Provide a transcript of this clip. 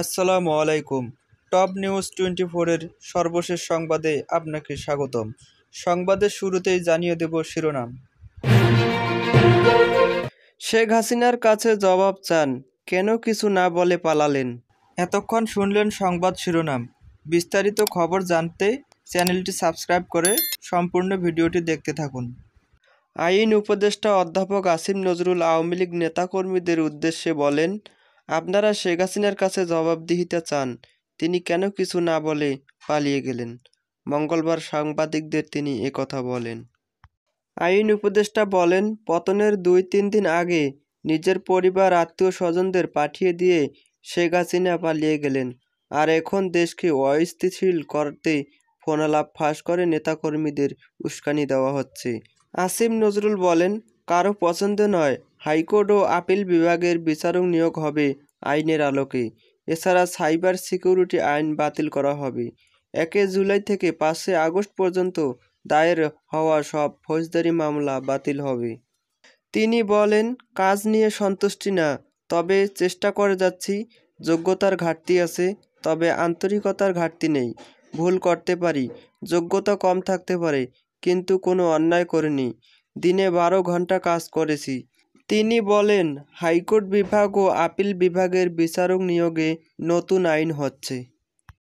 আসসালামু আলাইকুম। Top news 24 এর সর্বশেষ সংবাদে আপনাকে স্বাগতম। সংবাদের শুরুতেই জানিয়ে দেব শিরোনাম। শেখ হাসিনার কাছে জবাব চান, কেন কিছু না বলে পালালেন? এতক্ষণ শুনলেন সংবাদ শিরোনাম। বিস্তারিত খবর জানতে চ্যানেলটি সাবস্ক্রাইব করে সম্পূর্ণ ভিডিওটি দেখতে থাকুন। আইন উপদেষ্টা অধ্যাপক আসিম নজরুল আওয়ামী লীগ নেতাকর্মীদের উদ্দেশ্যে বলেন, আপনারা শেখ হাসিনার কাছে জবাবদিহিতা চান, তিনি কেন কিছু না বলে পালিয়ে গেলেন। মঙ্গলবার সাংবাদিকদের তিনি একথা বলেন। আইন উপদেষ্টা বলেন, পতনের 2-3 দিন আগে নিজের পরিবার আত্মীয় স্বজনদের পাঠিয়ে দিয়ে শেখ হাসিনা পালিয়ে গেলেন, আর এখন দেশকে অস্থিতিশীল করতে ফোনালাপ ফাঁস করে নেতাকর্মীদের উস্কানি দেওয়া হচ্ছে। আসিম নজরুল বলেন, কারো পছন্দ নয়, হাইকোর্ট ও আপিল বিভাগের বিচারক নিয়োগ হবে আইনের আলোকে। এছাড়া সাইবার সিকিউরিটি আইন বাতিল করা হবে। 1 জুলাই থেকে 5 আগস্ট পর্যন্ত দায়ের হওয়া সব ফৌজদারি মামলা বাতিল হবে। তিনি বলেন, কাজ নিয়ে সন্তুষ্টি না, তবে চেষ্টা করে যাচ্ছি। যোগ্যতার ঘাটতি আছে, তবে আন্তরিকতার ঘাটতি নেই। ভুল করতে পারি, যোগ্যতা কম থাকতে পারে, কিন্তু কোনো অন্যায় করিনি। দিনে 12 ঘন্টা কাজ করেছি। তিনি বলেন, হাইকোর্ট বিভাগ ও আপিল বিভাগের বিচারক নিয়োগে নতুন আইন হচ্ছে।